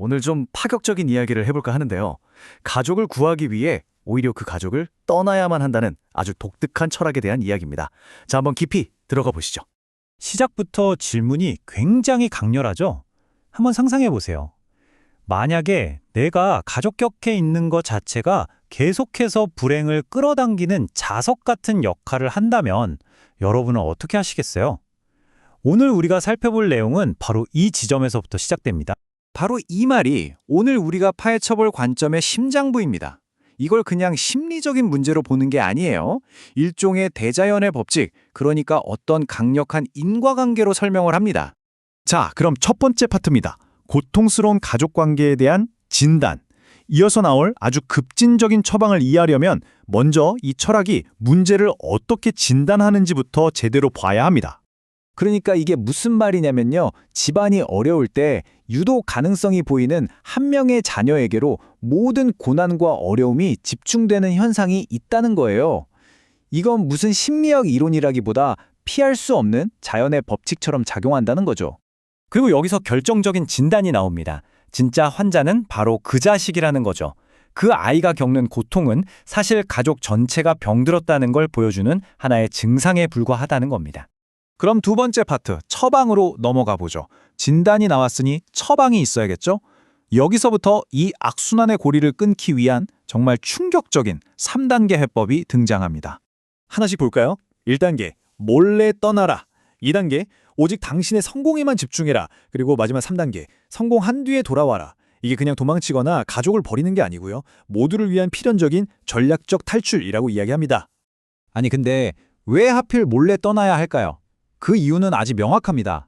오늘 좀 파격적인 이야기를 해볼까 하는데요. 가족을 구하기 위해 오히려 그 가족을 떠나야만 한다는 아주 독특한 철학에 대한 이야기입니다. 자, 한번 깊이 들어가 보시죠. 시작부터 질문이 굉장히 강렬하죠? 한번 상상해 보세요. 만약에 내가 가족 곁에 있는 것 자체가 계속해서 불행을 끌어당기는 자석 같은 역할을 한다면 여러분은 어떻게 하시겠어요? 오늘 우리가 살펴볼 내용은 바로 이 지점에서부터 시작됩니다. 바로 이 말이 오늘 우리가 파헤쳐볼 관점의 심장부입니다. 이걸 그냥 심리적인 문제로 보는 게 아니에요. 일종의 대자연의 법칙, 그러니까 어떤 강력한 인과관계로 설명을 합니다. 자, 그럼 첫 번째 파트입니다. 고통스러운 가족관계에 대한 진단. 이어서 나올 아주 급진적인 처방을 이해하려면 먼저 이 철학이 문제를 어떻게 진단하는지부터 제대로 봐야 합니다. 그러니까 이게 무슨 말이냐면요. 집안이 어려울 때 유독 가능성이 보이는 한 명의 자녀에게로 모든 고난과 어려움이 집중되는 현상이 있다는 거예요. 이건 무슨 심리학 이론이라기보다 피할 수 없는 자연의 법칙처럼 작용한다는 거죠. 그리고 여기서 결정적인 진단이 나옵니다. 진짜 환자는 바로 그 자식이라는 거죠. 그 아이가 겪는 고통은 사실 가족 전체가 병들었다는 걸 보여주는 하나의 증상에 불과하다는 겁니다. 그럼 두 번째 파트, 처방으로 넘어가 보죠. 진단이 나왔으니 처방이 있어야겠죠? 여기서부터 이 악순환의 고리를 끊기 위한 정말 충격적인 3단계 해법이 등장합니다. 하나씩 볼까요? 1단계, 몰래 떠나라. 2단계, 오직 당신의 성공에만 집중해라. 그리고 마지막 3단계, 성공한 뒤에 돌아와라. 이게 그냥 도망치거나 가족을 버리는 게 아니고요. 모두를 위한 필연적인 전략적 탈출이라고 이야기합니다. 아니 근데 왜 하필 몰래 떠나야 할까요? 그 이유는 아주 명확합니다.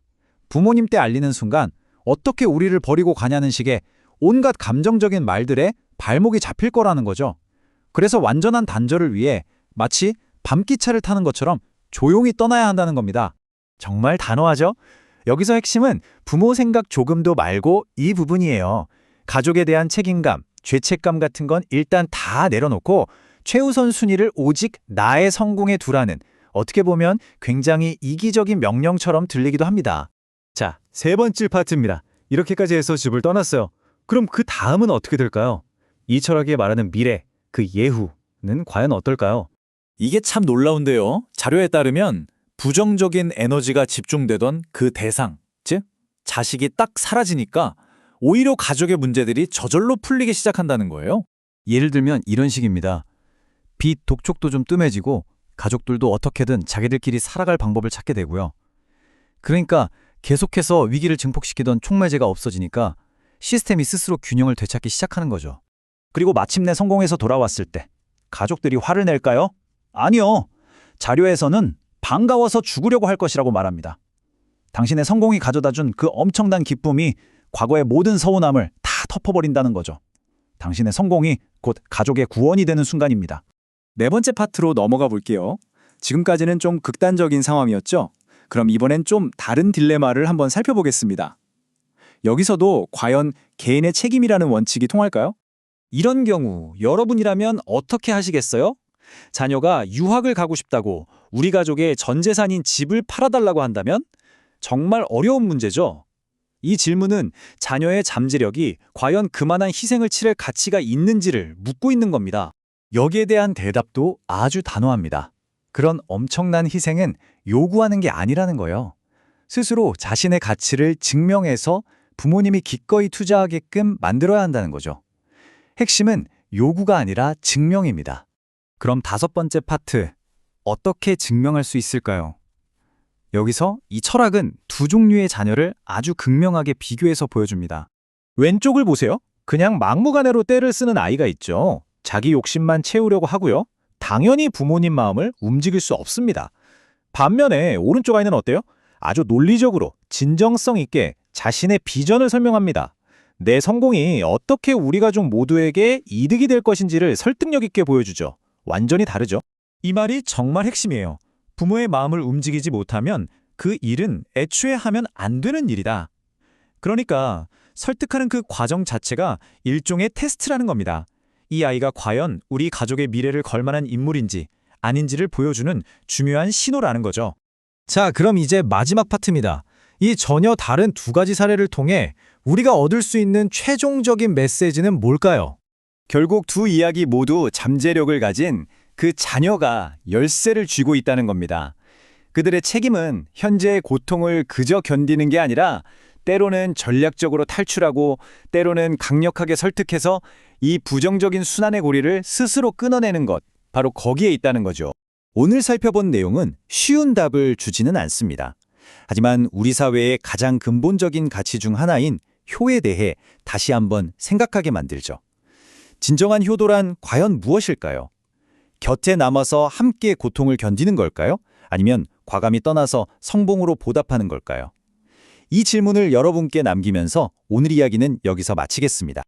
부모님 때 알리는 순간 어떻게 우리를 버리고 가냐는 식의 온갖 감정적인 말들에 발목이 잡힐 거라는 거죠. 그래서 완전한 단절을 위해 마치 밤기차를 타는 것처럼 조용히 떠나야 한다는 겁니다. 정말 단호하죠? 여기서 핵심은 부모 생각 조금도 말고 이 부분이에요. 가족에 대한 책임감, 죄책감 같은 건 일단 다 내려놓고 최우선 순위를 오직 나의 성공에 두라는 어떻게 보면 굉장히 이기적인 명령처럼 들리기도 합니다. 자, 세 번째 파트입니다. 이렇게까지 해서 집을 떠났어요. 그럼 그 다음은 어떻게 될까요? 이 철학이 말하는 미래, 그 예후는 과연 어떨까요? 이게 참 놀라운데요. 자료에 따르면 부정적인 에너지가 집중되던 그 대상, 즉 자식이 딱 사라지니까 오히려 가족의 문제들이 저절로 풀리기 시작한다는 거예요. 예를 들면 이런 식입니다. 빚 독촉도 좀 뜸해지고 가족들도 어떻게든 자기들끼리 살아갈 방법을 찾게 되고요. 그러니까 계속해서 위기를 증폭시키던 촉매제가 없어지니까 시스템이 스스로 균형을 되찾기 시작하는 거죠. 그리고 마침내 성공해서 돌아왔을 때 가족들이 화를 낼까요? 아니요. 자료에서는 반가워서 죽으려고 할 것이라고 말합니다. 당신의 성공이 가져다준 그 엄청난 기쁨이 과거의 모든 서운함을 다 덮어버린다는 거죠. 당신의 성공이 곧 가족의 구원이 되는 순간입니다. 네 번째 파트로 넘어가 볼게요. 지금까지는 좀 극단적인 상황이었죠? 그럼 이번엔 좀 다른 딜레마를 한번 살펴보겠습니다. 여기서도 과연 개인의 책임이라는 원칙이 통할까요? 이런 경우 여러분이라면 어떻게 하시겠어요? 자녀가 유학을 가고 싶다고 우리 가족의 전 재산인 집을 팔아달라고 한다면 정말 어려운 문제죠. 이 질문은 자녀의 잠재력이 과연 그만한 희생을 치를 가치가 있는지를 묻고 있는 겁니다. 여기에 대한 대답도 아주 단호합니다. 그런 엄청난 희생은 요구하는 게 아니라는 거예요. 스스로 자신의 가치를 증명해서 부모님이 기꺼이 투자하게끔 만들어야 한다는 거죠. 핵심은 요구가 아니라 증명입니다. 그럼 다섯 번째 파트, 어떻게 증명할 수 있을까요? 여기서 이 철학은 두 종류의 자녀를 아주 극명하게 비교해서 보여줍니다. 왼쪽을 보세요. 그냥 막무가내로 떼를 쓰는 아이가 있죠. 자기 욕심만 채우려고 하고요. 당연히 부모님 마음을 움직일 수 없습니다. 반면에 오른쪽 아이는 어때요? 아주 논리적으로 진정성 있게 자신의 비전을 설명합니다. 내 성공이 어떻게 우리 가족 모두에게 이득이 될 것인지를 설득력 있게 보여주죠. 완전히 다르죠? 이 말이 정말 핵심이에요. 부모의 마음을 움직이지 못하면 그 일은 애초에 하면 안 되는 일이다. 그러니까 설득하는 그 과정 자체가 일종의 테스트라는 겁니다. 이 아이가 과연 우리 가족의 미래를 걸 만한 인물인지 아닌지를 보여주는 중요한 신호라는 거죠. 자, 그럼 이제 마지막 파트입니다. 이 전혀 다른 두 가지 사례를 통해 우리가 얻을 수 있는 최종적인 메시지는 뭘까요? 결국 두 이야기 모두 잠재력을 가진 그 자녀가 열쇠를 쥐고 있다는 겁니다. 그들의 책임은 현재의 고통을 그저 견디는 게 아니라 때로는 전략적으로 탈출하고 때로는 강력하게 설득해서 이 부정적인 순환의 고리를 스스로 끊어내는 것, 바로 거기에 있다는 거죠. 오늘 살펴본 내용은 쉬운 답을 주지는 않습니다. 하지만 우리 사회의 가장 근본적인 가치 중 하나인 효에 대해 다시 한번 생각하게 만들죠. 진정한 효도란 과연 무엇일까요? 곁에 남아서 함께 고통을 견디는 걸까요? 아니면 과감히 떠나서 성봉으로 보답하는 걸까요? 이 질문을 여러분께 남기면서 오늘 이야기는 여기서 마치겠습니다.